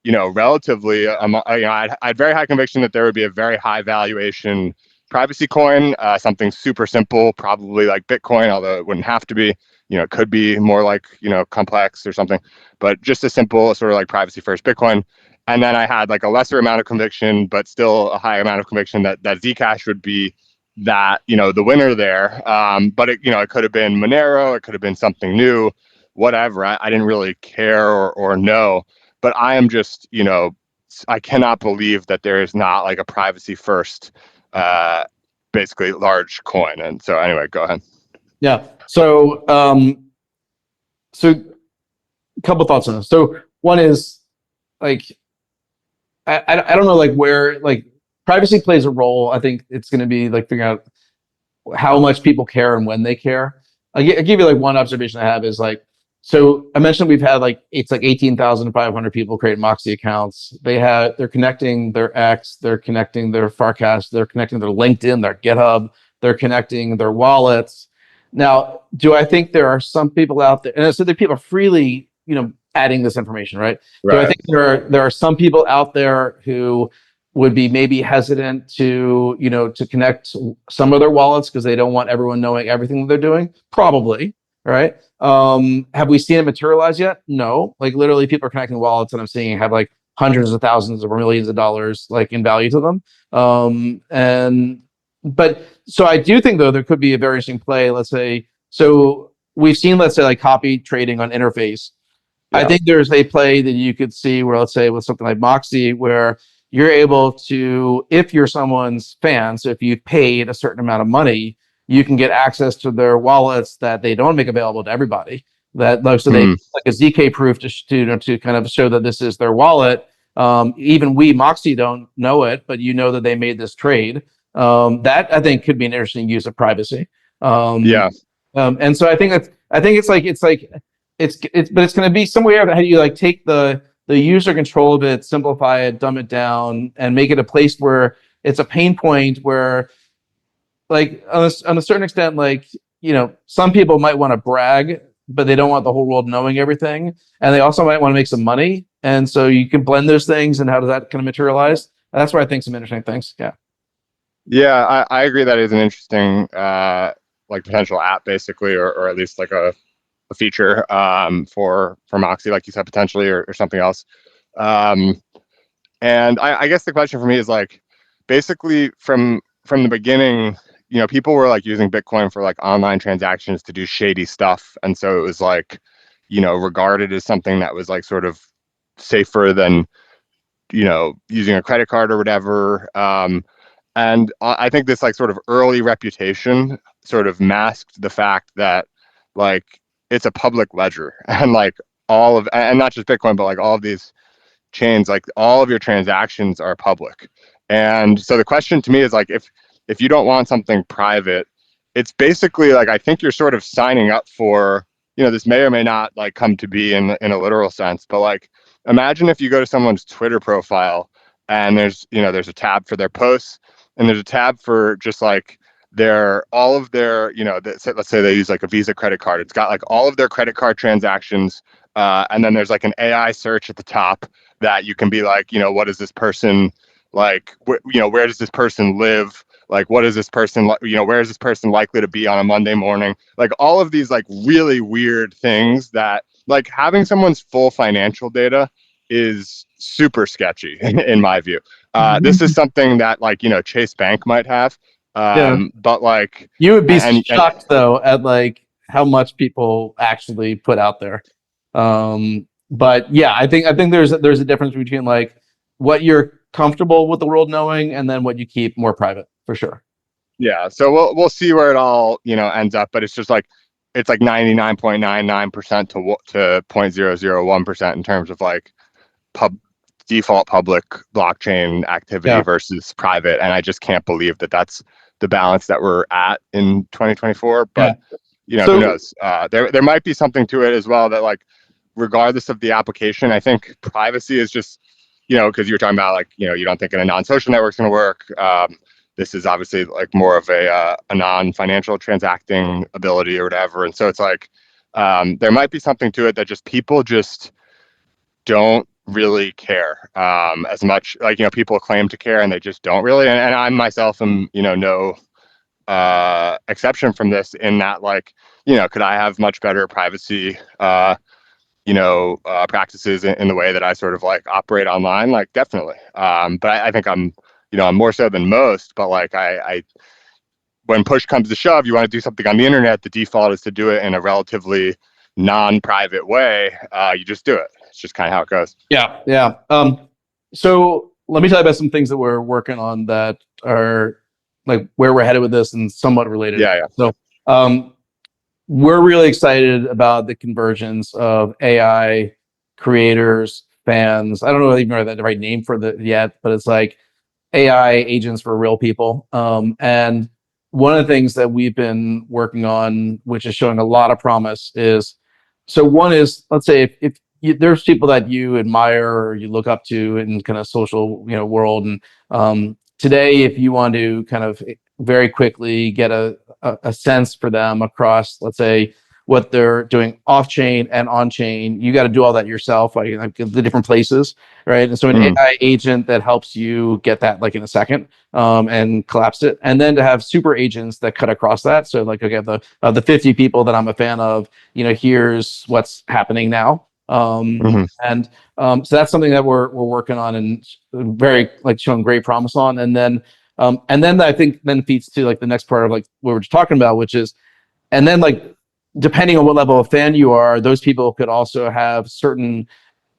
relatively. I had very high conviction that there would be a very high valuation privacy coin, something super simple, probably like Bitcoin, although it wouldn't have to be. It could be more like complex or something, but just a simple sort of like privacy first Bitcoin. And then I had like a lesser amount of conviction, but still a high amount of conviction that Zcash would be that, the winner there. But it could have been Monero, it could have been something new, whatever. I didn't really care or know, but I am just, I cannot believe that there is not like a privacy first, basically large coin. And so anyway, go ahead. Yeah. So, a couple thoughts on this. So one is like, I don't know like where like privacy plays a role. I think it's going to be like figuring out how much people care and when they care. I'll give you like one observation I have is like, so I mentioned we've had like, it's like 18,500 people create Moxie accounts. They're connecting their X, they're connecting their Farcast, they're connecting their LinkedIn, their GitHub, they're connecting their wallets. Now, do I think there are some people out there, and so the people are freely, adding this information, right? Do I think there are some people out there who would be maybe hesitant to, to connect some of their wallets because they don't want everyone knowing everything that they're doing? Probably, right? Have we seen it materialize yet? No. Like literally people are connecting wallets that I'm seeing have like hundreds of thousands or millions of dollars like in value to them. But so I do think though there could be a very interesting play. Let's say, so we've seen, let's say, like copy trading on Interface. Yeah. I think there's a play that you could see where, let's say, with something like Moxie, where you're able to, if you're someone's fan, so if you've paid a certain amount of money, you can get access to their wallets that they don't make available to everybody. That so they like a ZK proof to kind of show that this is their wallet. Even we Moxie don't know it, but that they made this trade. That I think could be an interesting use of privacy. Yeah. And so I think but it's going to be some way of how you like take the user control of it, simplify it, dumb it down, and make it a place where it's a pain point where, like, on a certain extent, like, some people might want to brag, but they don't want the whole world knowing everything, and they also might want to make some money, and so you can blend those things. And how does that kind of materialize? That's where I think some interesting things. Yeah. Yeah, I agree that is an interesting like potential app basically, or at least like a feature for Moxie, like you said, potentially, or something else. Um, and I guess the question for me is like basically from the beginning, people were like using Bitcoin for like online transactions to do shady stuff. And so it was like, regarded as something that was like sort of safer than, using a credit card or whatever. And I think this like sort of early reputation sort of masked the fact that like it's a public ledger and like and not just Bitcoin, but like all of these chains, like all of your transactions are public. And so the question to me is like, if you don't want something private, it's basically like, I think you're sort of signing up for, this may or may not like come to be in a literal sense, but like, imagine if you go to someone's Twitter profile and there's a tab for their posts and there's a tab for just like all of their, let's say they use like a Visa credit card. It's got like all of their credit card transactions. And then there's like an AI search at the top that you can be like, what is this person like, where does this person live? Like, what is this person, where is this person likely to be on a Monday morning? Like all of these like really weird things that like having someone's full financial data is super sketchy in my view. This is something that like, Chase Bank might have. Yeah. But like, You would be shocked though at like how much people actually put out there. But yeah, I think there's a difference between like what you're comfortable with the world knowing and then what you keep more private, for sure. Yeah, so we'll see where it all ends up, but it's just like it's like 99.99% to 0.001% in terms of like default public blockchain activity versus private, and I just can't believe that that's the balance that we're at in 2024. But who knows? There might be something to it as well that like regardless of the application, I think privacy is just because you were talking about like you don't think in a non-social network's going to work. This is obviously like more of a non-financial transacting ability or whatever, and so it's like there might be something to it that just people just don't really care as much. Like people claim to care and they just don't really. And I myself am no exception from this in that like could I have much better privacy practices in the way that I sort of like operate online? Like definitely. But I think I'm more so than most, but like I when push comes to shove, you want to do something on the internet, the default is to do it in a relatively non-private way. You just do it. It's just kind of how it goes. Yeah. Yeah. So let me tell you about some things that we're working on that are like where we're headed with this and somewhat related. Yeah. So we're really excited about the convergence of AI creators, fans. I don't know even know the right name for the yet, but it's like AI agents for real people. And one of the things that we've been working on, which is showing a lot of promise, is one is, let's say if there's people that you admire or you look up to in kind of social world, and today if you want to kind of very quickly get a sense for them across, let's say, what they're doing off chain and on chain, you got to do all that yourself, like the different places, right? And so an AI agent that helps you get that like in a second, and collapse it, and then to have super agents that cut across that. So like, okay, the 50 people that I'm a fan of, here's what's happening now. And so that's something that we're working on and very like showing great promise on. And then I think then feeds to like the next part of like what we're just talking about, which is, and then like depending on what level of fan you are, those people could also have certain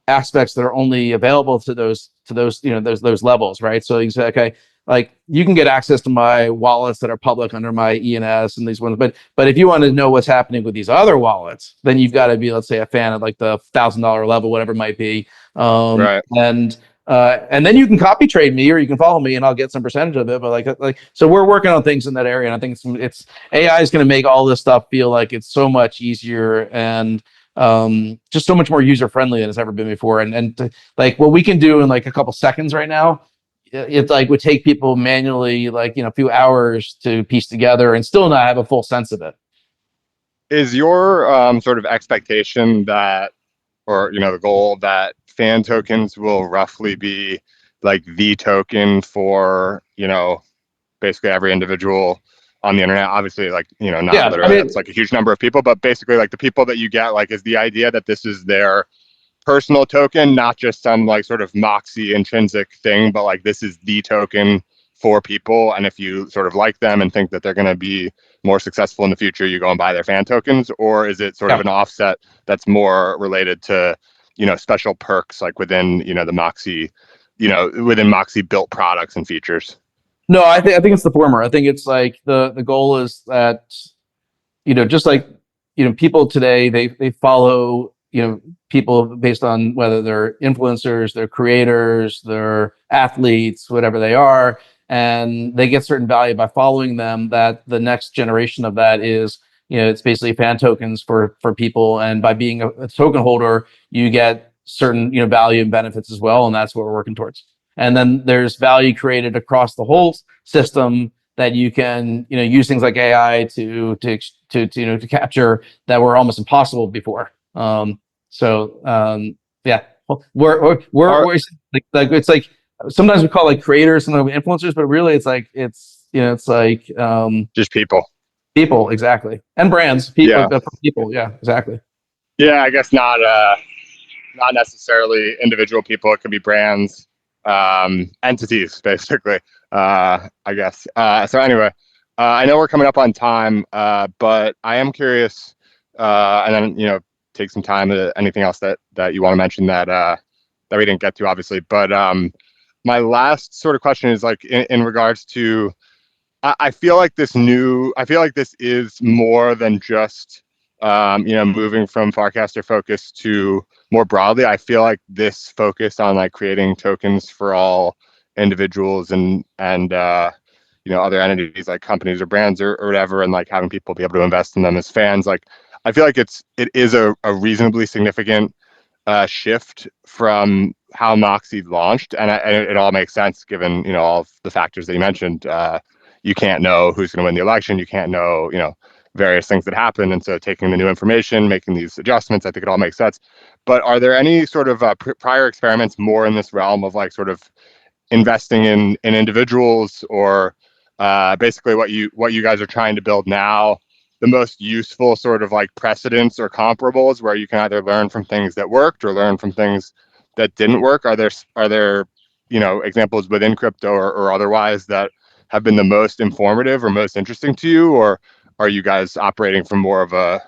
aspects that are only available to those those levels, right? So you say, okay, like you can get access to my wallets that are public under my ENS and these ones, but if you want to know what's happening with these other wallets, then you've got to be, let's say, a fan of like the $1,000 level, whatever it might be. Right. And And then you can copy trade me or you can follow me and I'll get some percentage of it. But so we're working on things in that area. And I think it's AI is going to make all this stuff feel like it's so much easier and just so much more user friendly than it's ever been before. Like what we can do in like a couple seconds right now, it like would take people manually like, a few hours to piece together and still not have a full sense of it. Is your sort of expectation that, or the goal that fan tokens will roughly be like the token for basically every individual on the internet? Obviously, like not literally, it's like a huge number of people, but basically like the people that you get, like, is the idea that this is their personal token, not just some like sort of Moxie intrinsic thing, but like this is the token for people, and if you sort of like them and think that they're going to be more successful in the future, you go and buy their fan tokens? Or is it sort of an offset that's more related to special perks like within the Moxie, within Moxie built products and features? No, I think it's the former. I think it's like the goal is that just like people today, they follow people based on whether they're influencers, they're creators, they're athletes, whatever they are, and they get certain value by following them. That the next generation of that is it's basically fan tokens for people, and by being a token holder, you get certain value and benefits as well, and that's what we're working towards. And then there's value created across the whole system that you can use things like AI to capture that were almost impossible before. Yeah, we're like it's like sometimes we call like creators and influencers, but really it's like it's just people, exactly, and brands, people, yeah, exactly. Yeah, I guess not necessarily individual people. It could be brands, entities, basically. I guess. So anyway, I know we're coming up on time, but I am curious, and then take some time to anything else that you want to mention that we didn't get to, obviously. But my last sort of question is like in regards to, I feel like this is more than just moving from Farcaster focus to more broadly. I feel like this focus on like creating tokens for all individuals and other entities like companies or brands or whatever, and like having people be able to invest in them as fans, like I feel like it is a reasonably significant shift from how Moxie launched, and it all makes sense given all of the factors that you mentioned. You can't know who's going to win the election. You can't know various things that happen, and so taking the new information, making these adjustments, I think it all makes sense. But are there any sort of prior experiments more in this realm of like sort of investing in individuals, or basically what you guys are trying to build now, the most useful sort of like precedents or comparables where you can either learn from things that worked or learn from things that didn't work? Are there examples within crypto or otherwise that have been the most informative or most interesting to you, or are you guys operating from more of a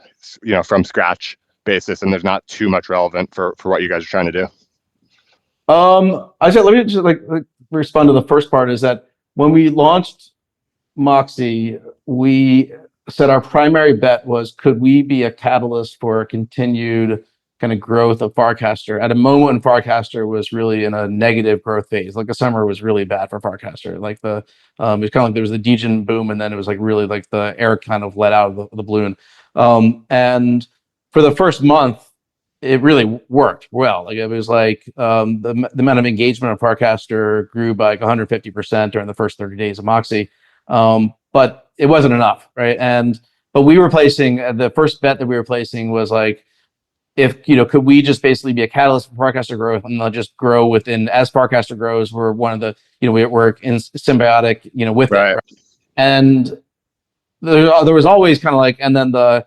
from scratch basis and there's not too much relevant for what you guys are trying to do? I said, let me just like respond to the first part, is that when we launched Moxie, we said our primary bet was, could we be a catalyst for a continued kind of growth of Farcaster at a moment when Farcaster was really in a negative growth phase. Like the summer was really bad for Farcaster. Like it was kind of like there was the degen boom, and then it was like really like the air kind of let out of the balloon. And for the first month, it really worked well. Like it was like the amount of engagement on Farcaster grew by like 150% during the first 30 days of Moxie. But it wasn't enough, right? But we were placing, the first bet that we were placing was like, if could we just basically be a catalyst for Farcaster growth, and they'll just grow within, as Farcaster grows, we're one of the we're in symbiotic with it, right? And there was always kind of like, and then the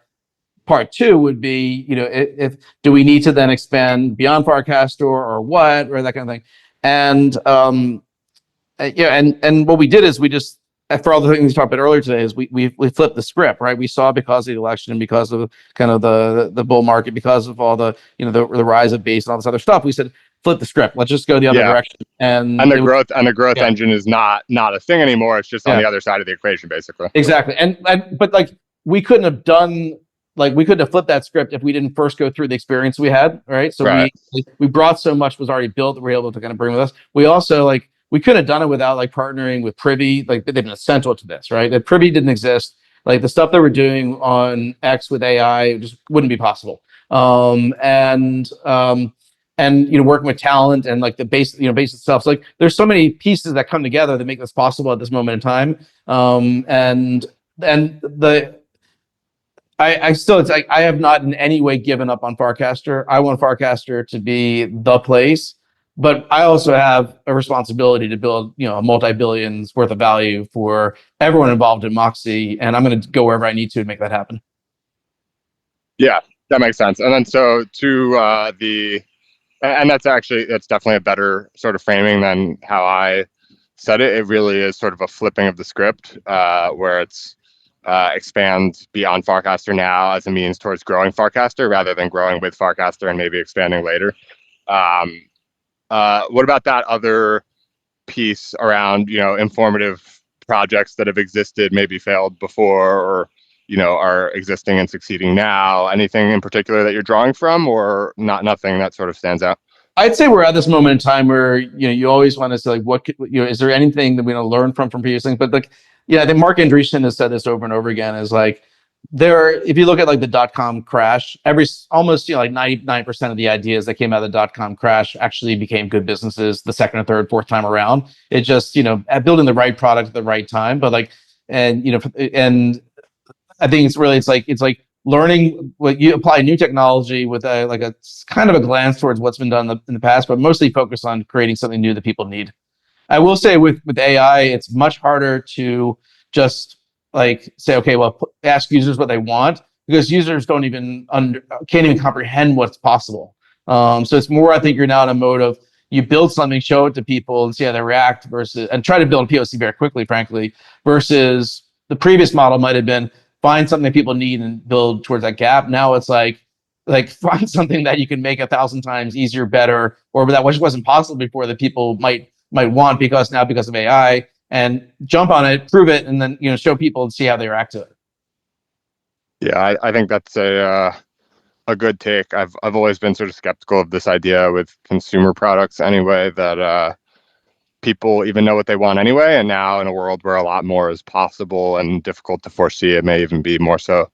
part two would be if do we need to then expand beyond Farcaster or what, or that kind of thing. And and what we did is we just, for all the things we talked about earlier today, is we flipped the script, right? We saw, because of the election and because of kind of the bull market, because of all the the rise of base and all this other stuff, we said, flip the script. Let's just go the other direction. And the growth engine is not a thing anymore. It's just on the other side of the equation, basically. Exactly. And but like we couldn't have done like we couldn't have flipped that script if we didn't first go through the experience we had, right? So Right. we brought so much was already built that we were able to kind of bring with us. We also like we couldn't have done it without like partnering with Privy. Like they've been essential to this, right? If Privy didn't exist, like the stuff that we're doing on X with AI just wouldn't be possible. And working with talent and like the basic stuff. So like there's so many pieces that come together that make this possible at this moment in time. And the I still, it's like I have not in any way given up on Farcaster. I want Farcaster to be the place, but I also have a responsibility to build, a multi-billions worth of value for everyone involved in Moxie, and I'm going to go wherever I need to make that happen. Yeah, that makes sense. And then so to and that's definitely a better sort of framing than how I said it. It really is sort of a flipping of the script, where it's expand beyond Farcaster now as a means towards growing Farcaster rather than growing with Farcaster and maybe expanding later. What about that other piece around, informative projects that have existed, maybe failed before, or, are existing and succeeding now? Anything in particular that you're drawing from, or nothing that sort of stands out? I'd say we're at this moment in time where you always want to say like, is there anything that we want to learn from previous things? But like, I think Marc Andreessen has said this over and over again. Is like if you look at like the .com crash, almost like 99% of the ideas that came out of the .com crash actually became good businesses the second or third, fourth time around. It just at building the right product at the right time. But like, and I think it's like learning what you apply new technology with a kind of a glance towards what's been done in the past, but mostly focus on creating something new that people need. I will say with AI, it's much harder to just like say, okay, well, ask users what they want, because users don't even can't even comprehend what's possible. So it's more, I think you're now in a mode of you build something, show it to people, and see how they react, versus and try to build a POC very quickly, frankly, versus the previous model might have been find something that people need and build towards that gap. Now it's like find something that you can make 1,000 times easier, better, or that which wasn't possible before that people might want because of AI, and jump on it, prove it, and then show people and see how they react to it. Yeah, I think that's a good take. I've always been sort of skeptical of this idea with consumer products anyway, that people even know what they want anyway. And now in a world where a lot more is possible and difficult to foresee, it may even be more so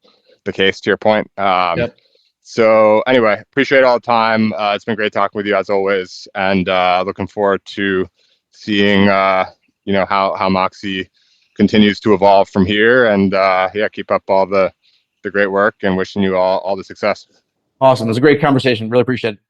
the case, to your point. Yep. So anyway, appreciate all the time. It's been great talking with you as always, and looking forward to seeing how Moxie continues to evolve from here. And keep up all the great work, and wishing you all the success. Awesome. It was a great conversation. Really appreciate it.